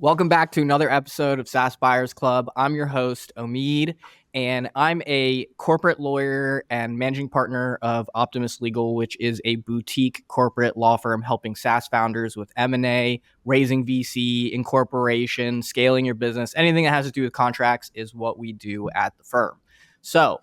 Welcome back to another episode of SaaS Buyers Club. I'm your host, Omeed, and I'm a corporate lawyer and managing partner of Optimist Legal, which is a boutique corporate law firm helping SaaS founders with M&A, raising VC, incorporation, scaling your business. Anything that has to do with contracts is what we do at the firm. So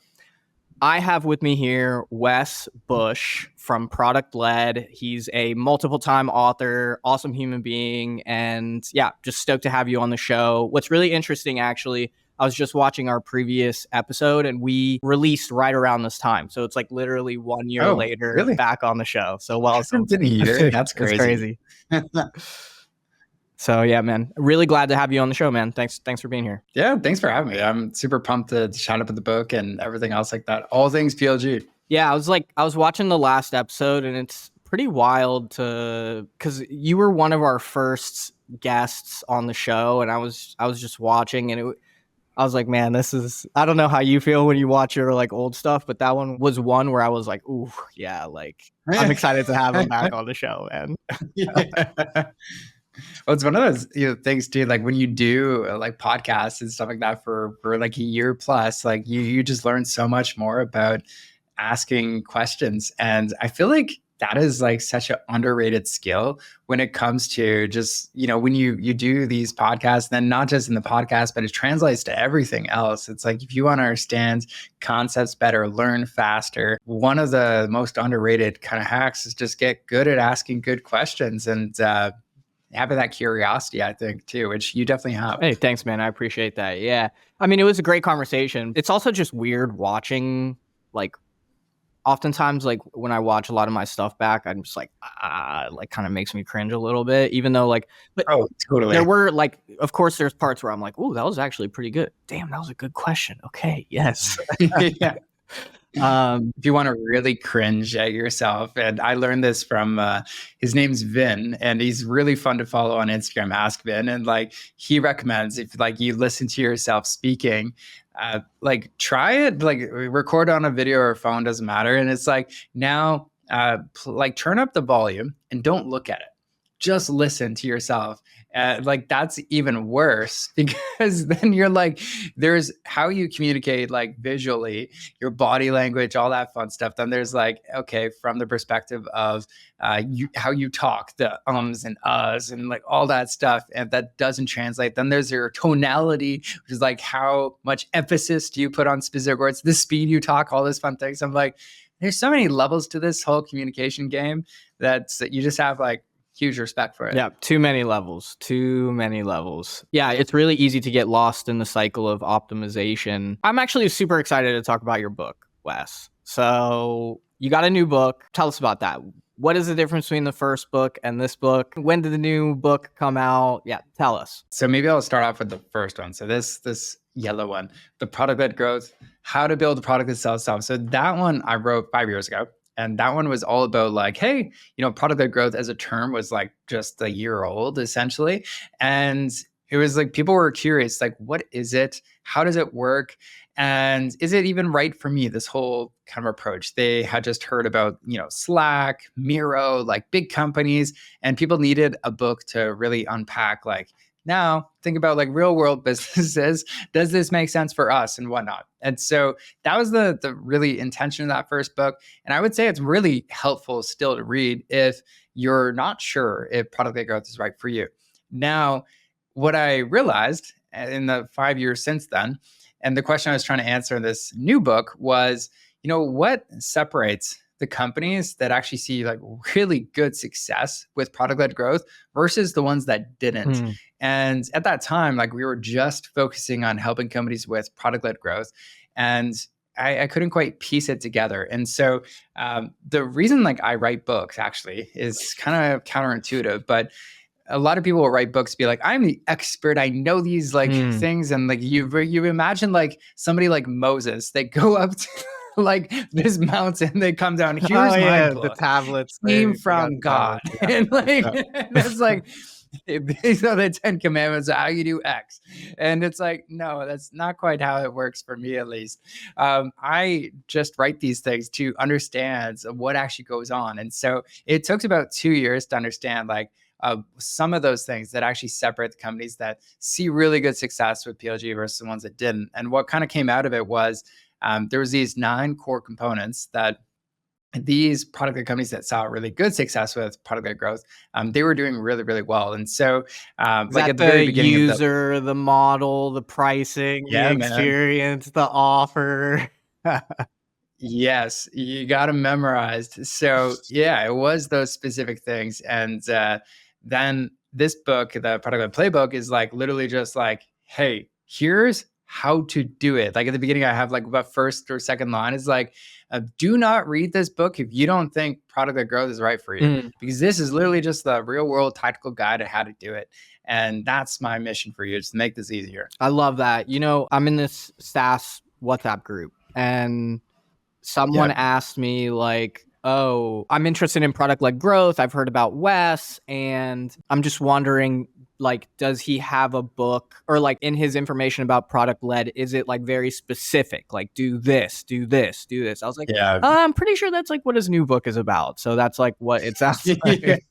I have with me here Wes Bush from Product-Led. He's a multiple-time author, awesome human being, and yeah, just stoked to have you on the show. What's really interesting, actually, I was just watching our previous episode, and we released right around this time. So it's like literally 1 year later, really? Back on the show. So welcome. Didn't either. That's crazy. So yeah, man, really glad to have you on the show, man. Thanks for being here. Yeah, thanks for having me. I'm super pumped to chat up with the book and everything else like that. All things PLG. Yeah, I was watching the last episode, and it's pretty wild because you were one of our first guests on the show, and I was just watching, and I was like, man, I don't know how you feel when you watch your like old stuff, but that one was one where I was like, ooh, yeah, like I'm excited to have him back on the show, man. Yeah. Well, it's one of those things too. Like when you do like podcasts and stuff like that for like a year plus, like you just learn so much more about asking questions, and I feel like that is like such an underrated skill when it comes to just when you do these podcasts, then not just in the podcast, but it translates to everything else. It's like if you want to understand concepts better, learn faster, one of the most underrated kind of hacks is just get good at asking good questions and having that curiosity, I think, too, which you definitely have. Hey, thanks, man. I appreciate that. Yeah. I mean, it was a great conversation. It's also just weird watching, like, oftentimes, like, when I watch a lot of my stuff back, I'm just like, like, kind of makes me cringe a little bit, even though, like, but totally. There were, like, of course, there's parts where I'm like, ooh, that was actually pretty good. Damn, that was a good question. Okay, yes. Yeah. If you want to really cringe at yourself, and I learned this from his name's Vin, and he's really fun to follow on Instagram, Ask Vin, and like he recommends if like you listen to yourself speaking, like try it, like record on a video or a phone, doesn't matter, and it's like now like turn up the volume and don't look at it, just listen to yourself. Like that's even worse because then you're like, there's how you communicate like visually, your body language, all that fun stuff. Then there's like, okay, from the perspective of how you talk, the ums and uhs and like all that stuff, and that doesn't translate. Then there's your tonality, which is like how much emphasis do you put on specific words, the speed you talk, all this fun things. I'm like, there's so many levels to this whole communication game that you just have like huge respect for it. Yeah, too many levels. Yeah, it's really easy to get lost in the cycle of optimization. I'm actually super excited to talk about your book, Wes. So you got a new book. Tell us about that. What is the difference between the first book and this book? When did the new book come out? Yeah, tell us. So maybe I'll start off with the first one. So this yellow one, the Product-Led Growth, how to build a product that sells itself. So that one I wrote 5 years ago. And that one was all about like, hey, product-led growth as a term was like just a year old essentially. And it was like, people were curious, like, what is it? How does it work? And is it even right for me, this whole kind of approach? They had just heard about, Slack, Miro, like big companies, and people needed a book to really unpack like, now think about like real world businesses. Does this make sense for us and whatnot? And so that was the really intention of that first book. And I would say it's really helpful still to read if you're not sure if product-led growth is right for you. Now, what I realized in the 5 years since then, and the question I was trying to answer in this new book was, what separates the companies that actually see like really good success with product-led growth versus the ones that didn't. And at that time, like we were just focusing on helping companies with product-led growth. And I couldn't quite piece it together. And so the reason like I write books actually is kind of counterintuitive, but a lot of people will write books, be like, I'm the expert. I know these like things. And like you imagine like somebody like Moses, they go up to like this mountain, they come down. Here's my book. The tablets came from God. And like that's like these are the 10 commandments of how you do X. And it's like, no, that's not quite how it works for me, at least. I just write these things to understand what actually goes on. And so it took about 2 years to understand like, some of those things that actually separate the companies that see really good success with PLG versus the ones that didn't. And what kind of came out of it was there was these 9 core components that these product-led companies that saw really good success with product-led growth, they were doing really, really well. And so, Is like that at the very the beginning of the user, the model, the pricing, the yeah, man. experience, the offer? Yes, you got them memorized. So yeah, it was those specific things. And then this book, the Product-Led Playbook, is like literally just like, hey, here's how to do it. Like at the beginning, I have like about first or second line is like, do not read this book if you don't think product-led growth is right for you, Mm, because this is literally just the real world tactical guide on how to do it. And that's my mission for you, is to make this easier. I love that. I'm in this SaaS WhatsApp group, and someone Yep. asked me like, oh, I'm interested in product-led growth. I've heard about Wes, and I'm just wondering, like, does he have a book, or like in his information about product-led, is it like very specific? Like, do this, do this, do this. I was like, Yeah. I'm pretty sure that's like what his new book is about. So that's like what it sounds like.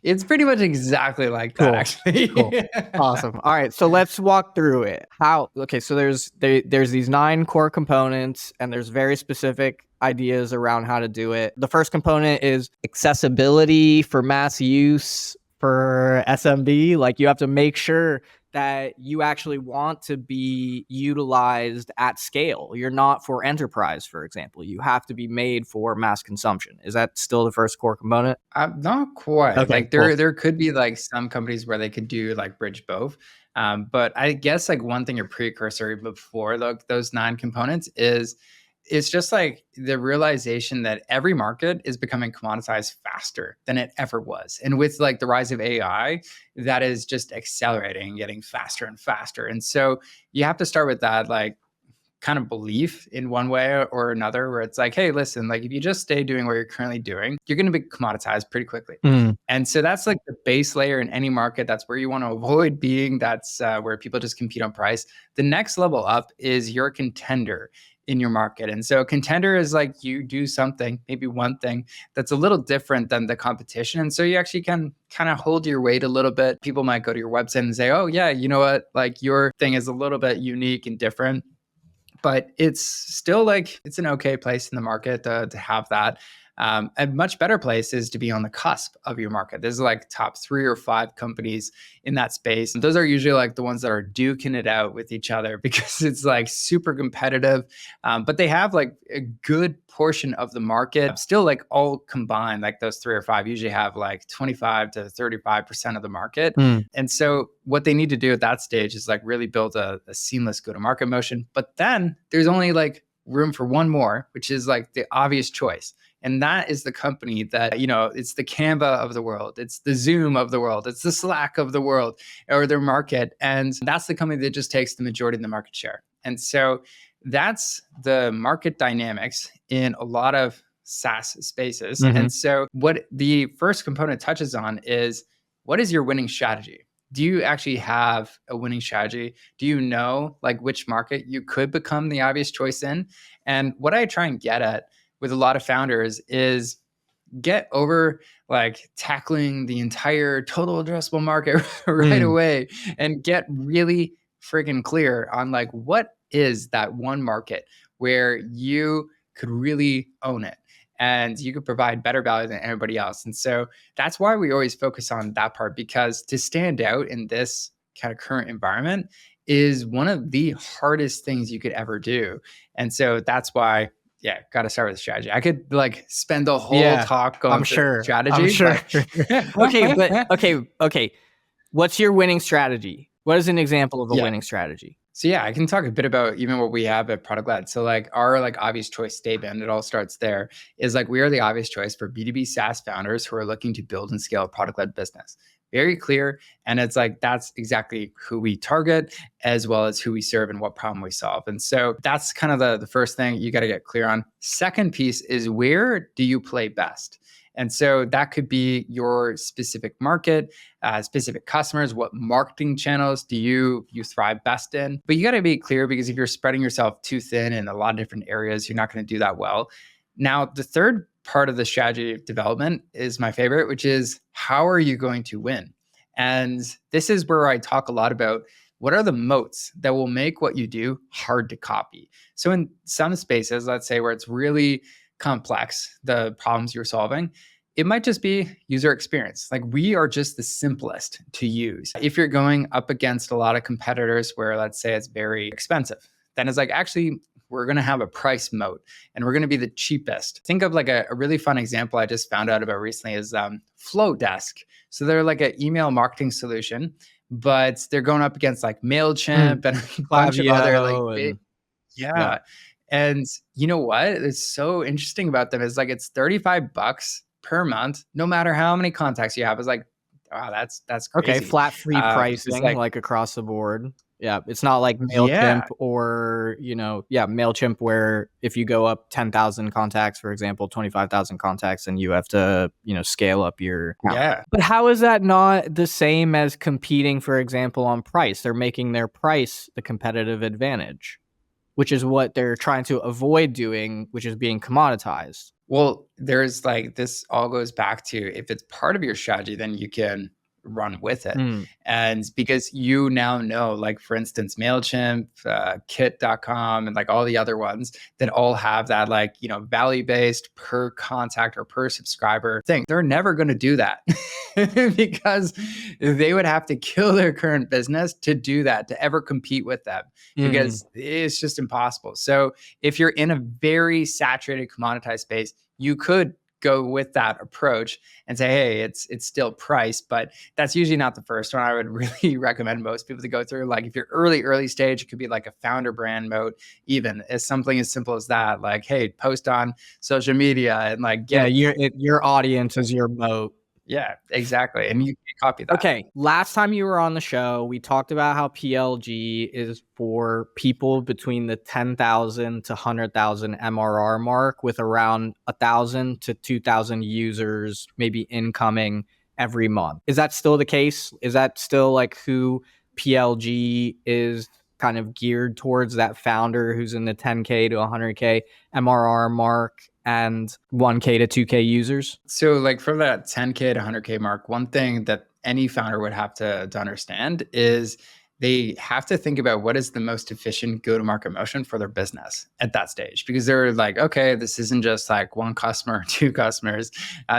It's pretty much exactly like that, Cool. actually. Cool. Awesome. All right, so let's walk through it. So there's these 9 core components, and there's very specific ideas around how to do it. The first component is accessibility for mass use for SMB. Like, you have to make sure that you actually want to be utilized at scale. You're not for enterprise, for example. You have to be made for mass consumption. Is that still the first core component? Not quite. Okay, Like cool. there could be like some companies where they could do like bridge both. But I guess like one thing, or precursor before those 9 components, is it's just like the realization that every market is becoming commoditized faster than it ever was. And with like the rise of AI, that is just accelerating, getting faster and faster. And so you have to start with that, like, kind of belief in one way or another, where it's like, hey, listen, like if you just stay doing what you're currently doing, you're going to be commoditized pretty quickly. Mm. And so that's like the base layer in any market. That's where you want to avoid being. That's where people just compete on price. The next level up is your contender in your market. And so a contender is like you do something, maybe one thing that's a little different than the competition. And so you actually can kind of hold your weight a little bit. People might go to your website and say, oh yeah, you know what? Like your thing is a little bit unique and different, but it's still like it's an okay place in the market to have that. A much better place is to be on the cusp of your market. There's like top 3 or 5 companies in that space. And those are usually like the ones that are duking it out with each other, because it's like super competitive. But they have like a good portion of the market. Still, like all combined, like those 3 or 5 usually have like 25 to 35% of the market. Mm. And so what they need to do at that stage is like really build a seamless go-to-market motion. But then there's only like room for one more, which is like the obvious choice. And that is the company that, it's the Canva of the world. It's the Zoom of the world. It's the Slack of the world, or their market. And that's the company that just takes the majority of the market share. And so that's the market dynamics in a lot of SaaS spaces. Mm-hmm. And so what the first component touches on is, what is your winning strategy? Do you actually have a winning strategy? Do you know like which market you could become the obvious choice in? And what I try and get at with a lot of founders is get over like tackling the entire total addressable market right away, and get really freaking clear on like, what is that one market where you could really own it and you could provide better value than everybody else. And so that's why we always focus on that part, because to stand out in this kind of current environment is one of the hardest things you could ever do. And so that's why, yeah, got to start with strategy. I could like spend the whole talk going through strategy. I'm sure. But Okay. What's your winning strategy? What is an example of a winning strategy? So yeah, I can talk a bit about even what we have at Product-Led. So like our like obvious choice statement, it all starts there, is like we are the obvious choice for B2B SaaS founders who are looking to build and scale a product-led business. Very clear. And it's like, that's exactly who we target, as well as who we serve and what problem we solve. And so that's kind of the first thing you got to get clear on. Second piece is, where do you play best? And so that could be your specific market, specific customers. What marketing channels do you thrive best in? But you got to be clear, because if you're spreading yourself too thin in a lot of different areas, you're not going to do that well. Now, the third part of the strategy development is my favorite, which is how are you going to win? And this is where I talk a lot about what are the moats that will make what you do hard to copy. So in some spaces, let's say where it's really complex, the problems you're solving, it might just be user experience. Like we are just the simplest to use. If you're going up against a lot of competitors where let's say it's very expensive, then it's like actually we're going to have a price moat and we're going to be the cheapest. Think of like a really fun example I just found out about recently is Flowdesk. So they're like an email marketing solution, but they're going up against like MailChimp and a bunch of other like big, yeah. And you know what? It's so interesting about them is like it's $35 per month, no matter how many contacts you have. It's like, wow, that's crazy. Okay, flat fee pricing, like across the board. Yeah, it's not like MailChimp or, MailChimp where if you go up 10,000 contacts, for example, 25,000 contacts, and you have to, scale up your account. Yeah. But how is that not the same as competing, for example, on price? They're making their price the competitive advantage, which is what they're trying to avoid doing, which is being commoditized. Well, there's like, this all goes back to if it's part of your strategy, then you can run with it. And because you now know, like for instance, MailChimp, Kit.com, and like all the other ones that all have that like, value-based per contact or per subscriber thing, they're never going to do that because they would have to kill their current business to do that, to ever compete with them, because it's just impossible. So if you're in a very saturated commoditized space, you could go with that approach and say, hey, it's still price, but that's usually not the first one I would really recommend most people to go through. Like if you're early stage, it could be like a founder brand mode, even as something as simple as that, like, hey, post on social media and like your audience is your moat. Yeah, exactly. And you can copy that. Okay. Last time you were on the show, we talked about how PLG is for people between the 10,000 to 100,000 MRR mark with around 1,000 to 2,000 users, maybe incoming every month. Is that still the case? Is that still like who PLG is kind of geared towards, that founder who's in the 10K to 100K MRR mark and 1K to 2K users? So like for that 10K to 100K mark, one thing that any founder would have to understand is they have to think about what is the most efficient go-to-market motion for their business at that stage. Because they're like, okay, this isn't just like one customer, two customers.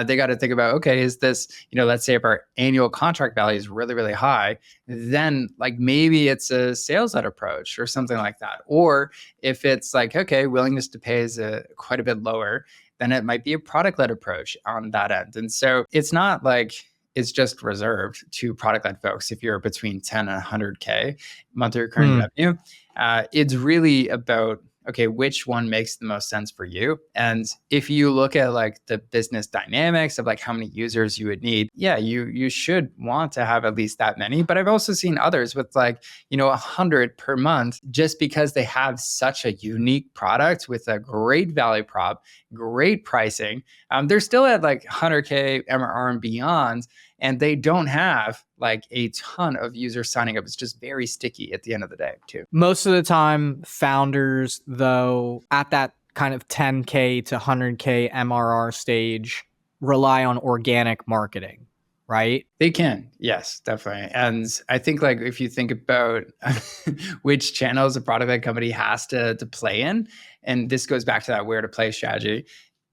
They got to think about, okay, is this, let's say if our annual contract value is really, really high, then like maybe it's a sales-led approach or something like that. Or if it's like, okay, willingness to pay is quite a bit lower, then it might be a product-led approach on that end. And so it's not like it's just reserved to product-led folks. If you're between 10 and 100K monthly recurring revenue, it's really about, okay, which one makes the most sense for you? And if you look at like the business dynamics of like how many users you would need, yeah, you should want to have at least that many. But I've also seen others with like, 100 per month, just because they have such a unique product with a great value prop, great pricing. They're still at like 100K MRR and beyond, and they don't have like a ton of users signing up. It's just very sticky at the end of the day too. Most of the time, founders, though, at that kind of 10K to 100K MRR stage, rely on organic marketing, right? They can, yes, definitely. And I think like if you think about which channels a product-led company has to play in, and this goes back to that where to play strategy,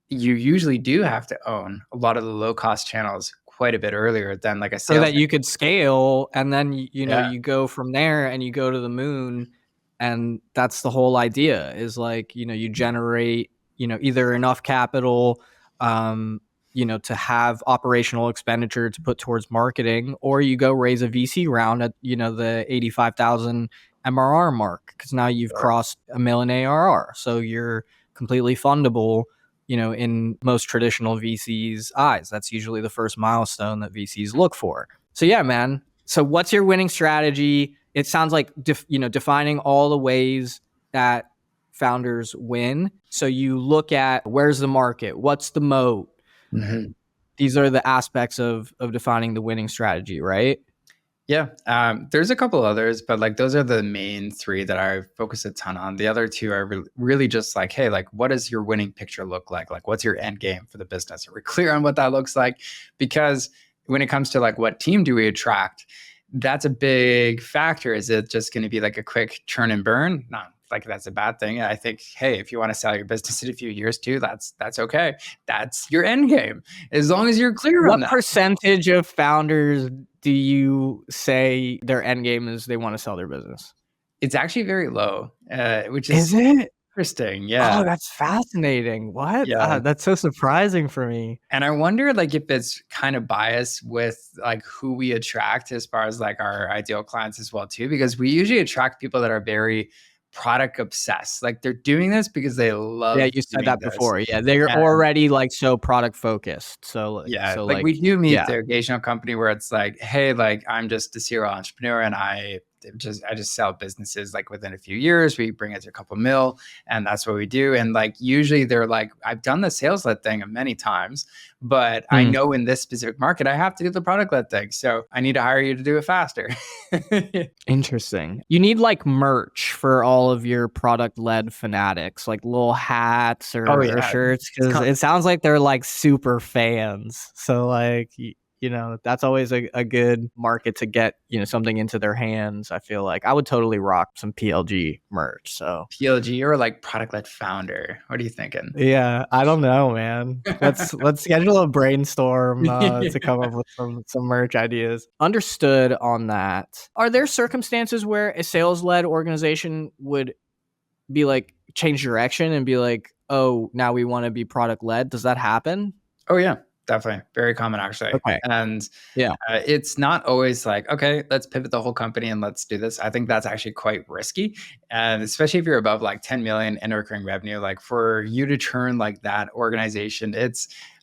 you usually do have to own a lot of the low-cost channels quite a bit earlier than like a sales. So that you could scale, and then you go from there and you go to the moon. And that's the whole idea, is like, you generate, either enough capital, to have operational expenditure to put towards marketing, or you go raise a VC round at, the 85,000 MRR mark, because now you've crossed $1 million ARR. So you're completely fundable, in most traditional VCs' eyes. That's usually the first milestone that VCs look for. So yeah, man. So what's your winning strategy? It sounds like, defining all the ways that founders win. So you look at, where's the market? What's the moat? These are the aspects of defining the winning strategy, right? Yeah, there's a couple others, but like those are the main three that I focus a ton on. The other two are really just like, hey, like what does your winning picture look like? Like what's your end game for the business? Are we clear on what that looks like? Because when it comes to like what team do we attract, that's a big factor. Is it just going to be like a quick churn and burn? No, like that's a bad thing. I think, hey, if you want to sell your business in a few years too, that's okay. That's your end game, as long as you're clear on What that. percentage of founders do you say their end game is they want to sell their business? It's actually very low, which Is is it? interesting. Oh, Yeah. that's fascinating. What? Yeah. That's so surprising for me. And I wonder like if it's kind of biased with like who we attract as far as like our ideal clients as well too, because we usually attract people that are very product obsessed. Like they're doing this because they Yeah, love you said doing that this. before. Yeah, they're And already like so product focused. yeah, So like like we do meet yeah. the occasional company where it's like, hey, like I'm just a serial entrepreneur and I just sell businesses like within a few years. We bring it to a couple mil, and that's what we do. And like usually they're like, I've done the sales led thing many times, but I Hmm. know in this specific market I have to do the product led thing. So I need to hire you to do it faster. Interesting. You need like merch for all of your product led fanatics, like little hats Oh or yeah. shirts, It's because it sounds like they're like super fans. So like you know, that's always a good market to get, you know, something into their hands. I feel like I would totally rock some PLG merch. So PLG or like product led founder. What are you thinking? yeah, I don't know, man. Let's schedule a brainstorm to come up with some merch ideas. Understood on that. Are there circumstances where a sales led organization would be like change direction and be like, oh, now we want to be product led? Does that happen? Oh yeah, definitely. Very common actually. Okay. And Yeah. it's not always like, okay, let's pivot the whole company and let's do this. I think that's actually quite risky. And especially if you're above like 10 million in recurring revenue, like for you to turn like that organization,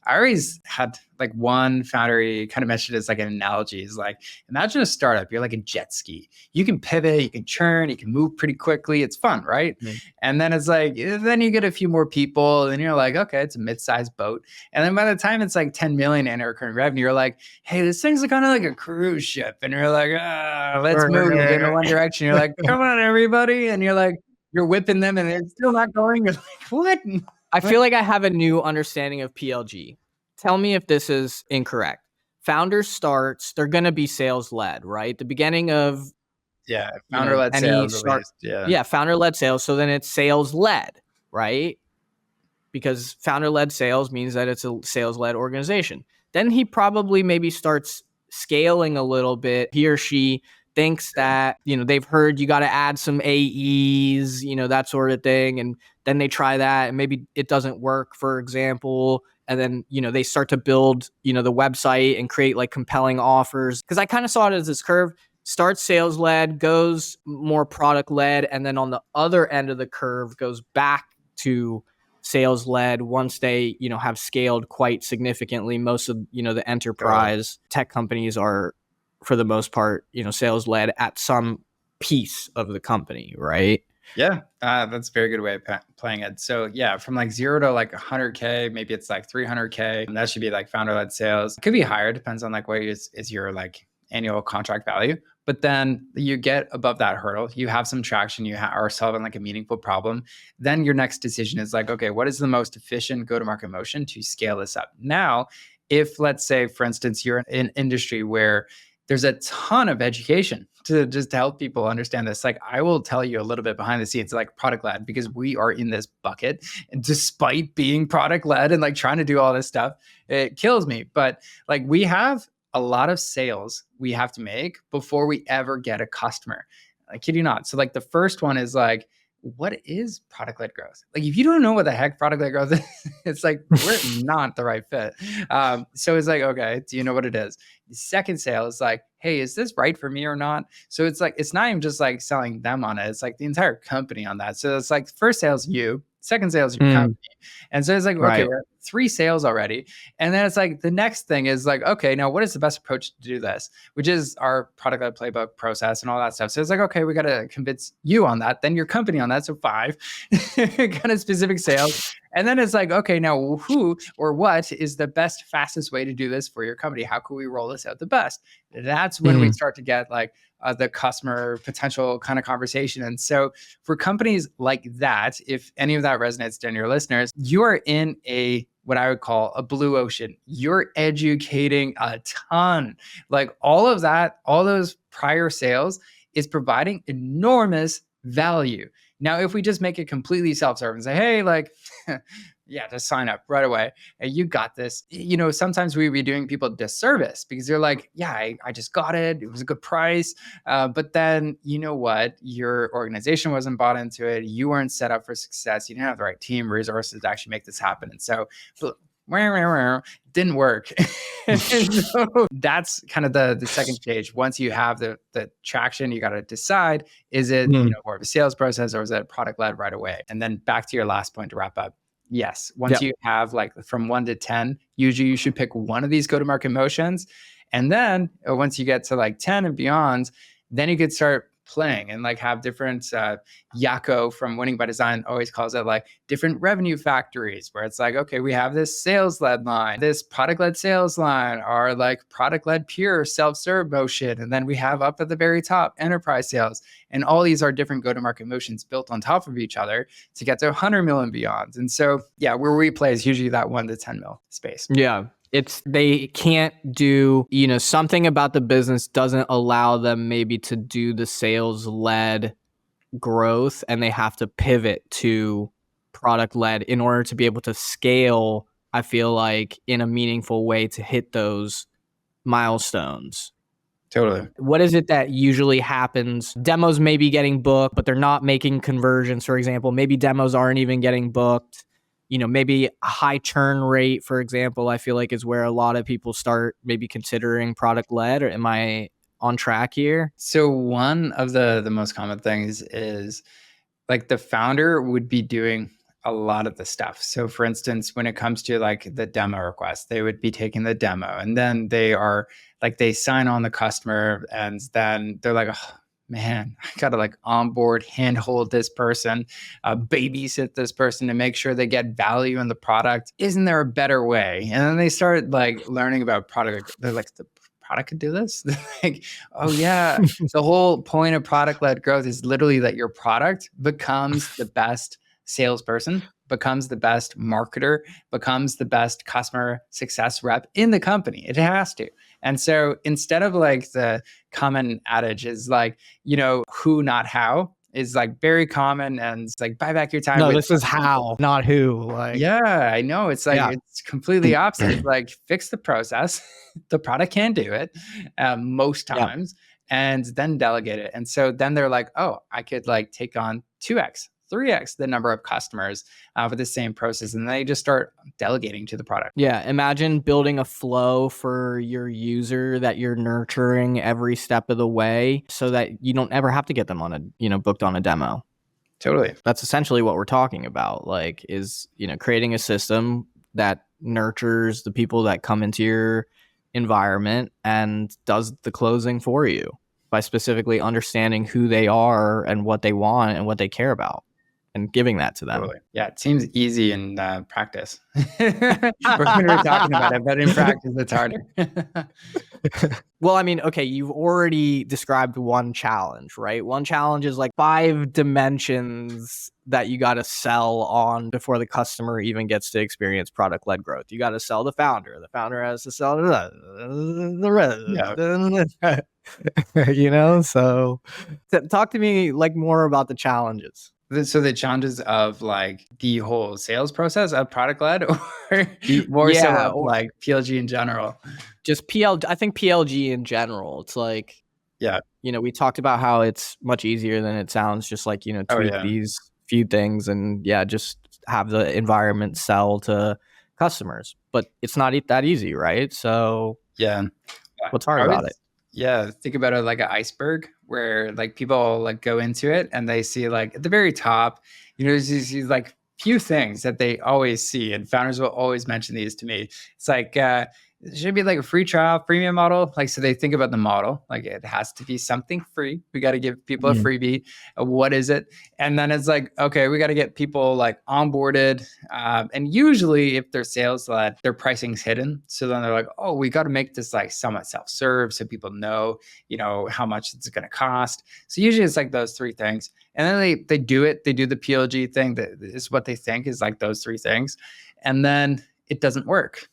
I always had like one founder, he kind of mentioned it as like an analogy. Is like, imagine a startup, you're like a jet ski. You can pivot, you can churn, you can move pretty quickly. It's fun, right? Mm. And then it's like, then you get a few more people and you're like, okay, it's a mid-sized boat. And then by the time it's like 10 million in recurring revenue, you're like, hey, this thing's kind of like a cruise ship. And you're like, let's move in one direction. You're like, come on, everybody. And you're like, you're whipping them and they're still not going. You're like, what? I feel like I have a new understanding of PLG. Tell me if this is incorrect. Founders starts, they're going to be sales led, right? The beginning of, Yeah, you know, founder-led any sales at start. least. Yeah. Yeah, founder led sales. So then it's sales led, right? Because founder led sales means that it's a sales led organization. Then he probably maybe starts scaling a little bit. He or she thinks that, you know, they've heard you got to add some AEs, you know, that sort of thing. And then they try that and maybe it doesn't work, for example. And then, you know, they start to build, you know, the website and create like compelling offers. Cause I kind of saw it as this curve starts sales led, goes more product led. And then on the other end of the curve goes back to sales led once they, you know, have scaled quite significantly. Most of, you know, the enterprise tech companies are, for the most part, you know, sales led at some piece of the company, right? Yeah, that's a very good way of playing it. So yeah, from like zero to like 100K, maybe it's like 300K. And that should be like founder-led sales. It could be higher, depends on like what is your like annual contract value. But then you get above that hurdle, you have some traction, you are solving like a meaningful problem. Then your next decision is like, okay, what is the most efficient go-to-market motion to scale this up? Now, if let's say, for instance, you're in an industry where there's a ton of education to just help people understand this. Like I will tell you a little bit behind the scenes, like product led, because we are in this bucket. And despite being product led and like trying to do all this stuff, it kills me. But like we have a lot of sales we have to make before we ever get a customer. I kid you not. So like the first one is like, what is product led growth? Like, if you don't know what the heck product led growth is, it's like, we're not the right fit. So it's like, okay, do you know what it is? The second sale is like, hey, is this right for me or not? So it's like, it's not even just like selling them on it. It's like the entire company on that. So it's like first sale is you, second sale is your Mm, company. And so it's like, okay, right. 3 sales already. And then it's like the next thing is like, okay, now what is the best approach to do this? Which is our product-led playbook process and all that stuff. So it's like, okay, we got to convince you on that, then your company on that. So 5 kind of specific sales. And then it's like, okay, now who or what is the best, fastest way to do this for your company? How can we roll this out the best? That's when we start to get like the customer potential kind of conversation. And so for companies like that, if any of that resonates to your listeners, you are in what I would call a blue ocean. You're educating a ton. Like all of that, all those prior sales is providing enormous value. Now, if we just make it completely self-serve and say, hey, like, yeah, just sign up right away. Hey, you got this. Sometimes we be doing people disservice because they're like, yeah, I just got it. It was a good price. But then you know what? Your organization wasn't bought into it. You weren't set up for success. You didn't have the right team resources to actually make this happen. And so didn't work. So that's kind of the second stage. Once you have the traction, you got to decide, is it more of a sales process or is it product-led right away? And then back to your last point to wrap up. Yes. Once you have like from 1 to 10, usually you should pick one of these go-to-market motions. And then once you get to like 10 and beyond, then you could start playing and like have different Yako from Winning by Design always calls it like different revenue factories, where it's like, okay, we have this sales-led line, this product-led sales line, or like product-led pure self-serve motion. And then we have up at the very top enterprise sales. And all these are different go-to-market motions built on top of each other to get to 100 mil and beyond. And so, yeah, where we play is usually that 1 to 10 mil space. Yeah. They can't do, something about the business doesn't allow them maybe to do the sales-led growth, and they have to pivot to product-led in order to be able to scale, I feel like, in a meaningful way to hit those milestones. Totally. What is it that usually happens? Demos may be getting booked, but they're not making conversions, for example. Maybe demos aren't even getting booked. Maybe a high churn rate, for example, I feel like is where a lot of people start maybe considering product-led. Or am I on track here? So one of the most common things is like the founder would be doing a lot of the stuff. So for instance, when it comes to like the demo request, they would be taking the demo and then they sign on the customer and then they're like, oh, man, I got to like onboard, handhold this person, babysit this person to make sure they get value in the product. Isn't there a better way? And then they start like learning about product. They're like, the product could do this. Like, oh yeah. The whole point of product-led growth is literally that your product becomes the best salesperson, becomes the best marketer, becomes the best customer success rep in the company. It has to. And so instead of like the common adage is like, who, not how, is like very common, and it's like buy back your time. No, this is how, not who. Like, yeah, I know. It's like, it's completely opposite. It's like fix the process. The product can do it most times, and then delegate it. And so then they're like, oh, I could like take on 2x, 3x the number of customers with the same process. And they just start delegating to the product. Yeah. Imagine building a flow for your user that you're nurturing every step of the way so that you don't ever have to get them on booked on a demo. Totally. That's essentially what we're talking about. Like, is, creating a system that nurtures the people that come into your environment and does the closing for you by specifically understanding who they are and what they want and what they care about, and giving that to them. Totally. Yeah, it seems easy in practice. We're going to be talking about it, but in practice, it's harder. Well, I mean, okay, you've already described one challenge, right? One challenge is like 5 dimensions that you got to sell on before the customer even gets to experience product-led growth. You got to sell the founder. The founder has to sell the rest. So talk to me like more about the challenges. So the challenges of like the whole sales process of product-led, or more so of like PLG in general? Just PLG. I think PLG in general. It's like, we talked about how it's much easier than it sounds. Just like, tweak these few things and just have the environment sell to customers. But it's not that easy, right? So what's hard about it? Yeah, think about it like an iceberg where like people like go into it and they see like at the very top, you see like few things that they always see, and founders will always mention these to me. It's like, it should be like a free trial, freemium model. Like, so they think about the model, like it has to be something free. We got to give people a freebie. What is it? And then it's like, okay, we got to get people like onboarded. And usually if they're sales led, their pricing's hidden. So then they're like, oh, we got to make this like somewhat self-serve so people know, how much it's going to cost. So usually it's like those three things. And then they do it. They do the PLG thing. That is what they think is like those three things. And then it doesn't work.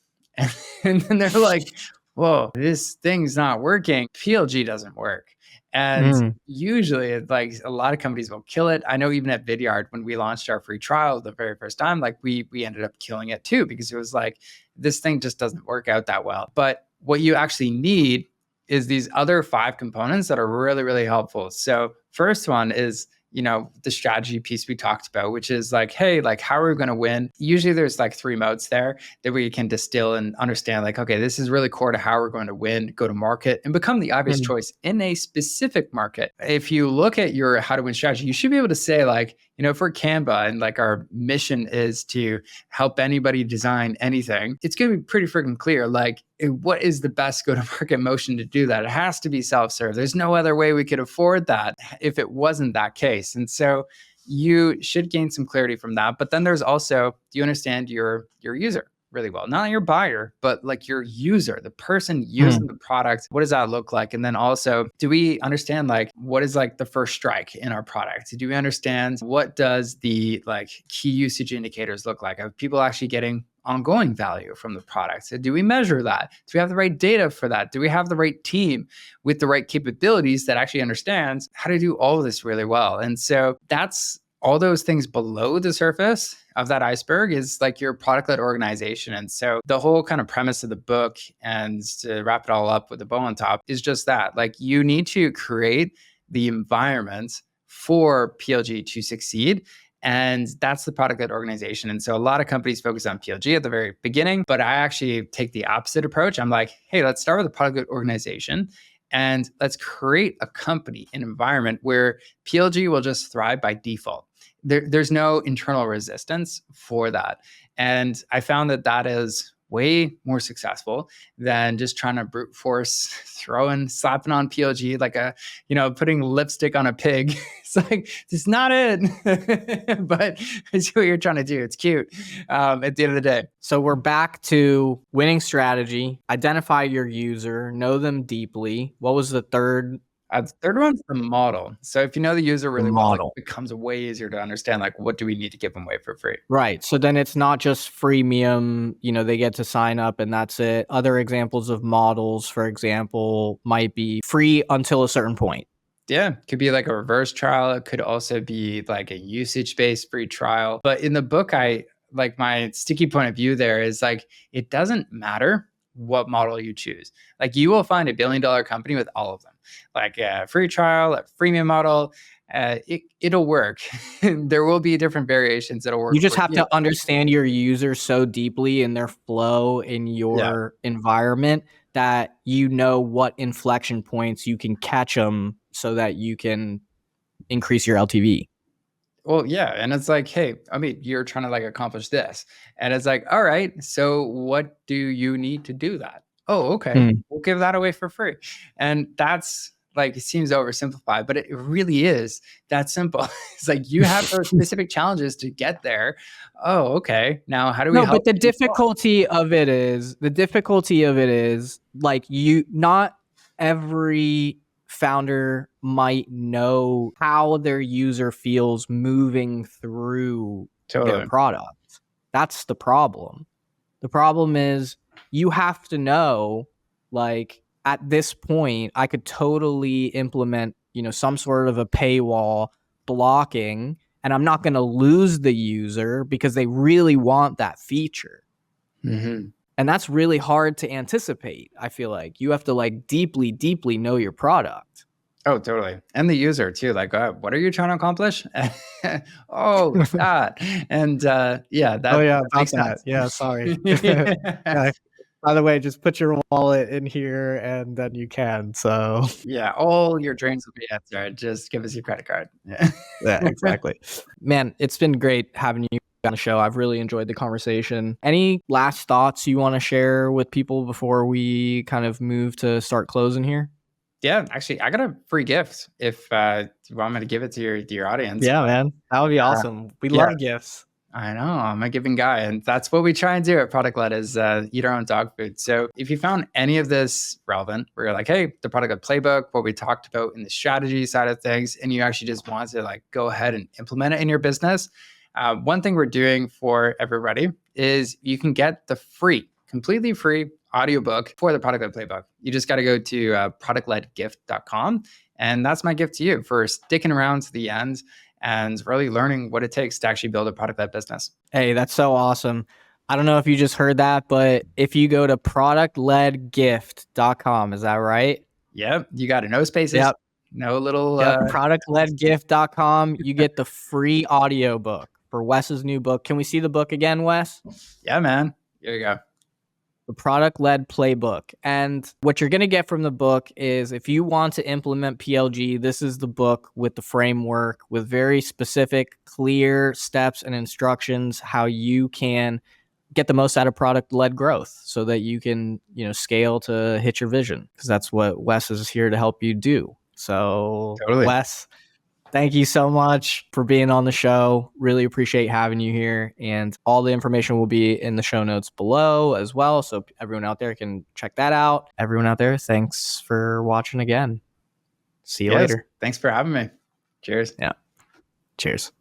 And then they're like, whoa, this thing's not working. PLG doesn't work. And usually it's like a lot of companies will kill it. I know even at Vidyard, when we launched our free trial the very first time, like we ended up killing it too, because it was like, this thing just doesn't work out that well. But what you actually need is these other 5 components that are really, really helpful. So first one is, the strategy piece we talked about, which is like, hey, like, how are we going to win? Usually there's like 3 modes there that we can distill and understand, like, okay, this is really core to how we're going to win, go to market, and become the obvious choice in a specific market. If you look at your how to win strategy, you should be able to say, like, for Canva, and like our mission is to help anybody design anything, it's going to be pretty freaking clear. Like, what is the best go-to-market motion to do that? It has to be self-serve. There's no other way we could afford that if it wasn't that case. And so you should gain some clarity from that. But then there's also, do you understand your user really well? Not your buyer, but like your user, the person using the product. What does that look like? And then also, do we understand like what is like the first strike in our product? Do we understand what does the like key usage indicators look like? Are people actually getting ongoing value from the product? So do we measure that? Do we have the right data for that? Do we have the right team with the right capabilities that actually understands how to do all of this really well? And so that's all those things below the surface of that iceberg is like your product-led organization. And so the whole kind of premise of the book, and to wrap it all up with a bow on top, is just that. Like, you need to create the environment for PLG to succeed. And that's the product-led organization. And so a lot of companies focus on PLG at the very beginning, but I actually take the opposite approach. I'm like, hey, let's start with a product-led organization, and let's create a company, an environment where PLG will just thrive by default. There's no internal resistance for that. And I found that is way more successful than just trying to brute force slapping on PLG like putting lipstick on a pig. It's like, it's not it. But it's what you're trying to do. It's cute at the end of the day. So we're back to winning strategy, identify your user, know them deeply. What was the third? The third one's the model. So if you know the user really well, it becomes way easier to understand, like, what do we need to give them away for free? Right. So then it's not just freemium, they get to sign up and that's it. Other examples of models, for example, might be free until a certain point. Yeah, it could be like a reverse trial. It could also be like a usage-based free trial. But in the book, my sticky point of view there is like, it doesn't matter what model you choose. Like, you will find a $1 billion company with all of them, like a free trial, a freemium model. It'll work. There will be different variations that'll work. You just have to understand your user so deeply in their flow in your environment that what inflection points you can catch them so that you can increase your LTV. Well, yeah. And it's like, hey, you're trying to like accomplish this. And it's like, all right, so what do you need to do that? Oh, okay. We'll give that away for free. And that's like, it seems oversimplified, but it really is that simple. It's like, you have those specific challenges to get there. Oh, okay. Now, how do we help? But the difficulty of it is like, not every founder might know how their user feels moving through their product. That's the problem. The problem is you have to know, like, at this point, I could totally implement, some sort of a paywall blocking, and I'm not going to lose the user because they really want that feature. Mm-hmm. And that's really hard to anticipate. I feel like you have to like deeply, deeply know your product. Oh, totally. And the user too. Like, what are you trying to accomplish? That. And that. Oh yeah, makes that. sense. Yeah, sorry. Yeah. By the way, just put your wallet in here and then you can. So yeah, all your drains will be answered. Just give us your credit card. Yeah, exactly. Man, it's been great having you on the show. I've really enjoyed the conversation. Any last thoughts you want to share with people before we kind of move to start closing here? Yeah, actually, I got a free gift if you want me to give it to your audience. Yeah, But man. That would be awesome. We yeah, love gifts. I know I'm a giving guy, and that's what we try and do at Product-Led is eat our own dog food. So if you found any of this relevant, where you're like, hey, the Product-Led Playbook, what we talked about in the strategy side of things, and you actually just want to like go ahead and implement it in your business, one thing we're doing for everybody is you can get the free, completely free audiobook for the Product-Led Playbook. You just got to go to productledgift.com. And that's my gift to you for sticking around to the end and really learning what it takes to actually build a product-led business. Hey, that's so awesome. I don't know if you just heard that, but if you go to productledgift.com, is that right? Yep. You got it. No spaces, Yep. no little. Yep. Productledgift.com. You get the free audiobook for Wes's new book. Can we see the book again, Wes? Yeah, man. Here you go. The Product-Led Playbook. And what you're going to get from the book is if you want to implement PLG, this is the book with the framework with very specific, clear steps and instructions how you can get the most out of product-led growth so that you can, scale to hit your vision, because that's what Wes is here to help you do. So, Totally. Wes, thank you so much for being on the show. Really appreciate having you here. And all the information will be in the show notes below as well. So everyone out there can check that out. Everyone out there, thanks for watching again. See you later. Thanks for having me. Cheers. Yeah. Cheers.